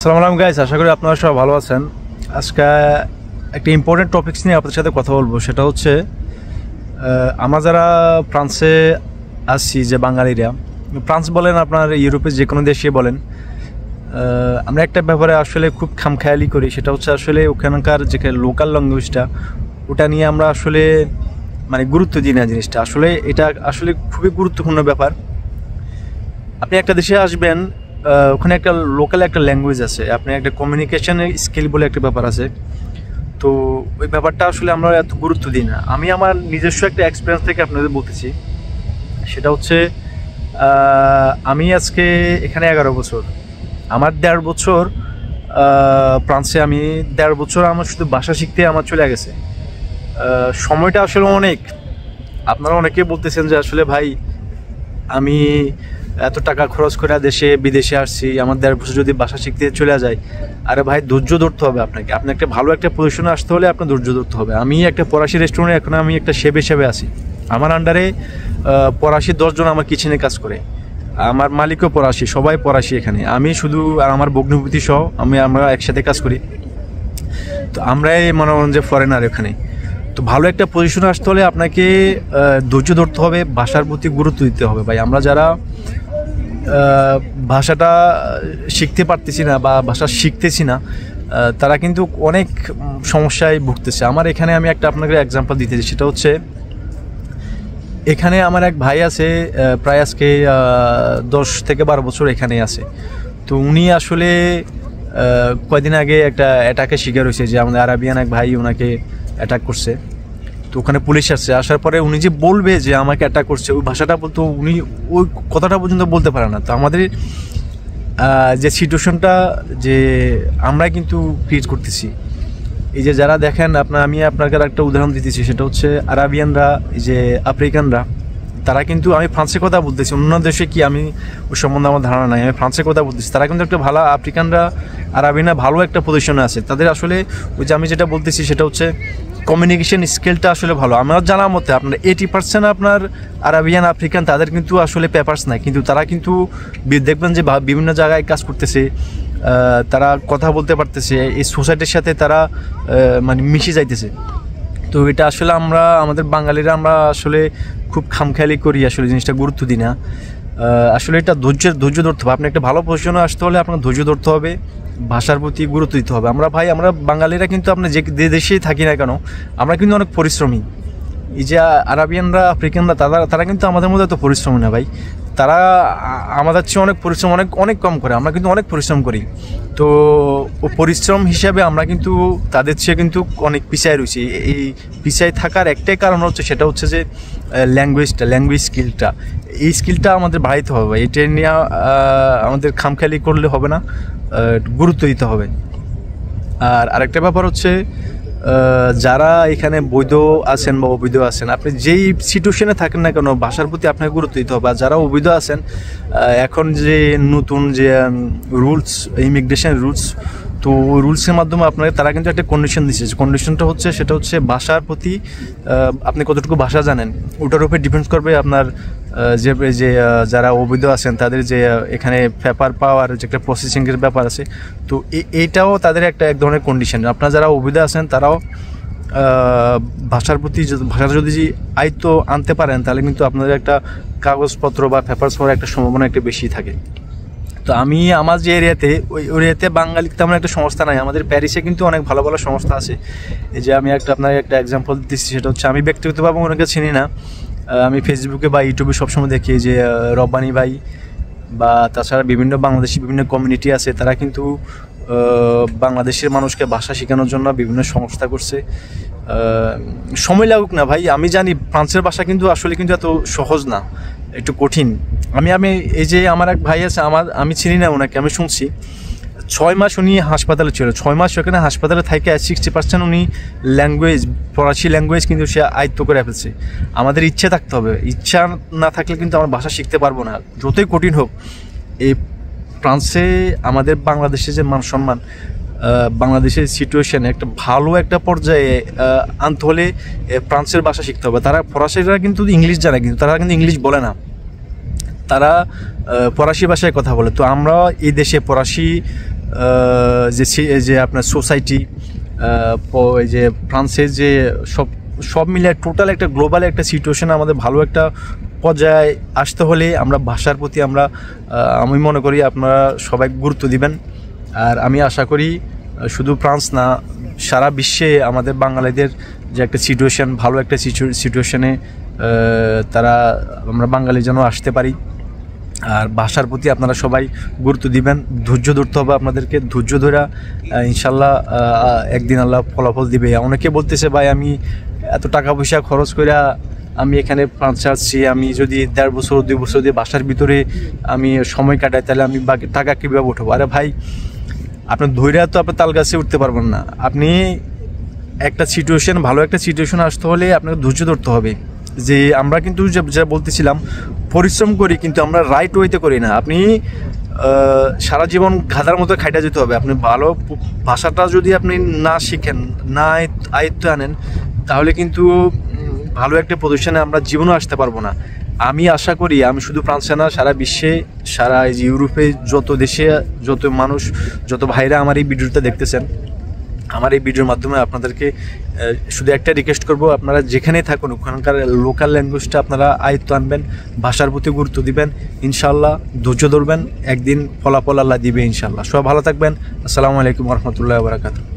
আসসালামু আলাইকুম গাইস, আশা করি আপনারা সবাই ভালো আছেন। আজকে একটা ইম্পর্টেন্ট টপিকস নিয়ে আপনাদের সাথে কথা বলবো। সেটা হচ্ছে আমরা যারা ফ্রান্সে আসছি, যে বাঙালিরা, ফ্রান্স বলেন আপনার ইউরোপের যে কোনো দেশে বলেন, আমরা একটা ব্যাপারে আসলে খুব খামখেয়ালি করি। সেটা হচ্ছে আসলে ওখানকার যে লোকাল ল্যাঙ্গুয়েজটা, ওটা নিয়ে আমরা আসলে মানে গুরুত্ব দিই না জিনিসটা। আসলে এটা আসলে খুবই গুরুত্বপূর্ণ ব্যাপার। আপনি একটা দেশে আসবেন, ওখানে একটা লোকাল একটা ল্যাঙ্গুয়েজ আছে, আপনি একটা কমিউনিকেশনের স্কিল বলে একটা ব্যাপার আছে। তো ওই ব্যাপারটা আসলে আমরা এত গুরুত্ব দিই না। আমি আমার নিজস্ব একটা এক্সপিরিয়েন্স থেকে আপনাদের বলতেছি। সেটা হচ্ছে আমি আজকে এখানে 11 বছর, আমার 1.5 বছর ফ্রান্সে, আমি 1.5 বছর আমার শুধু ভাষা শিখতে আমার চলে গেছে। সময়টা আসলে অনেক। আপনারা অনেকে বলতেছেন যে আসলে ভাই আমি এত টাকা খরচ করে দেশে বিদেশে আসছি, আমার 1.5 বছর যদি ভাষা শিখতে চলে যায়। আরে ভাই, ধৈর্য ধরতে হবে আপনাকে। আপনি একটা ভালো একটা পজিশনে আসতে হলে আপনার ধৈর্য ধরতে হবে। আমি একটা ফরাসি রেস্টুরেন্টে এখন আমি একটা শেফ হিসেবে আছি। আমার আন্ডারে ফরাসি 10 জন আমার কিচেনে কাজ করে। আমার মালিকও ফরাসি, সবাই ফরাসি এখানে। আমি শুধু আর আমার ভগ্নিপতি সহ আমরা একসাথে কাজ করি। তো আমরাই মনে করেন যে ফরেনার এখানে। তো ভালো একটা পজিশনে আসতে হলে আপনাকে ধৈর্য ধরতে হবে, ভাষার প্রতি গুরুত্ব দিতে হবে। ভাই, আমরা যারা ভাষাটা শিখতে পারতেছি না বা ভাষা শিখতেছি না, তারা কিন্তু অনেক সমস্যায় ভুগতেছে। আমার এখানে আমি একটা আপনাকে এক্সাম্পল দিতেছি। সেটা হচ্ছে এখানে আমার এক ভাই আছে, প্রায় আজকে 10 থেকে 12 বছর এখানেই আছে। তো উনি আসলে কয়েকদিন আগে একটা অ্যাটাকের শিকার হয়েছে, যে আমাদের আরাবিয়ান এক ভাই ওনাকে অ্যাটাক করছে। তো ওখানে পুলিশ আসছে, আসার পরে উনি যে বলবে যে আমাকে অ্যাটাক করছে, ওই ভাষাটা বলতো উনি ওই কথাটা পর্যন্ত বলতে পারে না। তো আমাদের যে সিচুয়েশনটা যে আমরা কিন্তু ক্রিয়েট করতেছি, এই যে যারা দেখেন আমি আপনাকে একটা উদাহরণ দিতেছি। সেটা হচ্ছে আরাবিয়ানরা, এই যে আফ্রিকানরা, তারা কিন্তু, আমি ফ্রান্সের কথা বলতেছি, অন্য দেশে কি আমি ওই সম্বন্ধে আমার ধারণা নাই, আমি ফ্রান্সের কথা বলতেছি। তারা কিন্তু একটা ভালো, আফ্রিকানরা আরাবিয়ানরা ভালো একটা পজিশনে আছে। তাদের আসলে ওই যে আমি যেটা বলতেছি সেটা হচ্ছে কমিউনিকেশন স্কিলটা আসলে ভালো। আমার জানার মতে আপনার 80% আপনার আরাবিয়ান আফ্রিকান, তাদের কিন্তু আসলে পেপারস নাই, কিন্তু তারা কিন্তু দেখবেন যে বিভিন্ন জায়গায় কাজ করতেছে, তারা কথা বলতে পারতেছে, এই সোসাইটির সাথে তারা মানে মিশে যাইতেছে। তো এটা আসলে আমাদের বাঙালিরা আমরা আসলে খুব খামখেয়ালি করি, আসলে জিনিসটা গুরুত্ব দিই না। আসলে এটা ধৈর্য ধরতে হবে। আপনি একটা ভালো পজিশনে আসতে হলে আপনাকে ধৈর্য ধরতে হবে, ভাষার প্রতি গুরুত্ব দিতে হবে। আমরা বাঙালিরা কিন্তু আপনি যে দেশেই থাকি না কেন, আমরা কিন্তু অনেক পরিশ্রমী। এই যে আরাবিয়ানরা আফ্রিকানরা, তারা কিন্তু আমাদের মধ্যে এত পরিশ্রমী না ভাই। তারা আমাদের চেয়ে অনেক পরিশ্রম অনেক কম করে, আমরা কিন্তু অনেক পরিশ্রম করি। তো পরিশ্রম হিসাবে আমরা কিন্তু তাদের চেয়ে কিন্তু অনেক পিছায় রয়েছি। এই পিছায় থাকার একটাই কারণ হচ্ছে, সেটা হচ্ছে যে ল্যাঙ্গুয়েজ স্কিলটা। এই স্কিলটা আমাদের বাড়াইতে হবে। এটা নিয়ে আমাদের খামখেয়ালি করলে হবে না, গুরুত্ব দিতে হবে। আর আরেকটা ব্যাপার হচ্ছে, যারা এখানে বৈধ আছেন বা অবৈধ আছেন, আপনি যেই সিচুয়েশনে থাকেন না কেন, ভাষার প্রতি আপনাকে গুরুত্ব দিতে হবে। আর যারা অবৈধ আছেন, এখন যে নতুন যে রুলস, ইমিগ্রেশন রুলস, তো ওই রুলসের মাধ্যমে তারা কিন্তু একটা কন্ডিশন দিচ্ছে। কন্ডিশনটা হচ্ছে, সেটা হচ্ছে ভাষার প্রতি আপনি কতটুকু ভাষা জানেন, ওটার উপরে ডিপেন্ড করবে আপনার যে যারা অবৈধ আছেন তাদের যে এখানে পেপার পাওয়ার যে একটা প্রসেসিংয়ের ব্যাপার আছে। তো এইটাও তাদের এক ধরনের কন্ডিশন। আপনারা যারা অবৈধ আছেন তারাও ভাষাটা যদি আয়ত্ত আনতে পারেন, তাহলে কিন্তু আপনাদের একটা কাগজপত্র বা পেপারস পাওয়ার একটা সম্ভাবনা একটা বেশি থাকে। তো আমি আমার যে এরিয়াতে, ওই এরিয়াতে বাঙালি তেমন একটা সংস্থা নাই। আমাদের প্যারিসে কিন্তু অনেক ভালো ভালো সংস্থা আছে। এই যে আমি আপনাকে একটা এক্সাম্পল দিচ্ছি। সেটা হচ্ছে, আমি ব্যক্তিগতভাবে অনেকে চিনি না, আমি ফেসবুকে বা ইউটিউবে সবসময় দেখি যে রব্বানি ভাই বা তাছাড়া বাংলাদেশি বিভিন্ন কমিউনিটি আছে, তারা কিন্তু বাংলাদেশের মানুষকে ভাষা শেখানোর জন্য বিভিন্ন সংস্থা করছে। সময় লাগুক না ভাই, আমি জানি ফ্রান্সের ভাষা কিন্তু আসলে কিন্তু এত সহজ না, একটু কঠিন। আমি এই যে আমার এক ভাই আছে, আমি চিনি না ওনাকে, আমি শুনছি 6 মাস উনি হাসপাতালে ছিল। 6 মাস ওখানে হাসপাতালে থাকে 60% উনি ফরাসি ল্যাঙ্গুয়েজ কিন্তু সে আয়ত্ত করে ফেলছে। আমাদের ইচ্ছে থাকতে হবে, ইচ্ছা না থাকলে কিন্তু আমরা ভাষা শিখতে পারবো না, যতই কঠিন হোক। এই ফ্রান্সে আমাদের বাংলাদেশের যে মান সম্মান, বাংলাদেশের সিচুয়েশানে একটা ভালো একটা পর্যায়ে আনতে হলে ফ্রান্সের ভাষা শিখতে হবে। ফরাসিরা কিন্তু ইংলিশ জানে, কিন্তু তারা কিন্তু ইংলিশ বলে না, তারা ফরাসি ভাষায় কথা বলে। তো আমরা এই দেশে ফরাসি যে আপনার সোসাইটি, এই যে ফ্রান্সের যে সব মিলে টোটাল একটা গ্লোবাল একটা সিচুয়েশন আমাদের ভালো একটা পর্যায়ে আসতে হলে আমরা ভাষার প্রতি আমি মনে করি আপনারা সবাই গুরুত্ব দিবেন। আর আমি আশা করি শুধু ফ্রান্স না, সারা বিশ্বে আমাদের বাঙালিদের যে একটা সিচুয়েশন, ভালো একটা সিচুয়েশনে আমরা বাঙালি যেন আসতে পারি। আর ভাষার প্রতি আপনারা সবাই গুরুত্ব দিবেন, ধৈর্য ধরতে হবে আপনাদেরকে। ধৈর্য ধরে ইনশাল্লাহ একদিন আল্লাহ ফলাফল দিবে। অনেকে বলতেছে ভাই আমি এত টাকা পয়সা খরচ করে আমি এখানে ফ্রান্সে আসছি, আমি যদি 1.5 বছর 2 বছর দিয়ে বাসার ভিতরে আমি সময় কাটাই তাহলে আমি বাকি টাকা কীভাবে উঠাবো? আরে ভাই, আপনার ধৈর্য তো আপনার তাল গাছে উঠতে পারবেন না। আপনি একটা সিচুয়েশন, ভালো একটা সিচুয়েশন আসতে হলে আপনাকে ধৈর্য ধরতে হবে। যে আমরা কিন্তু যা বলতেছিলাম পরিশ্রম করি, কিন্তু আমরা রাইট ওয়েতে করি না। আপনি সারা জীবন গাধার মতো খাইটা যেতে হবে। আপনি ভালো ভাষাটা যদি আপনি না শিখেন, না আয়ত্ত আনেন, তাহলে কিন্তু ভালো একটা পজিশনে আমরা জীবনও আসতে পারবো না। আমি আশা করি আমি শুধু ফ্রান্সে না, সারা বিশ্বে, সারা এই যে ইউরোপে যত দেশে যত মানুষ, যত ভাইরা আমার এই ভিডিওটা দেখতেছেন, আমার এই ভিডিওর মাধ্যমে আপনাদেরকে শুধু একটা রিকোয়েস্ট করব, আপনারা যেখানেই থাকুন ওখানকার লোকাল ল্যাঙ্গুয়েজটা আপনারা আয়ত্ত আনবেন, ভাষার প্রতি গুরুত্ব দিবেন, ইনশাআল্লাহ ধৈর্য ধরবেন, একদিন ফলাফল আল্লাহ দিবে ইনশাআল্লাহ। সবাই ভালো থাকবেন। আসসালামু আলাইকুম ওয়া রাহমাতুল্লাহি ওয়া বারাকাতুহু।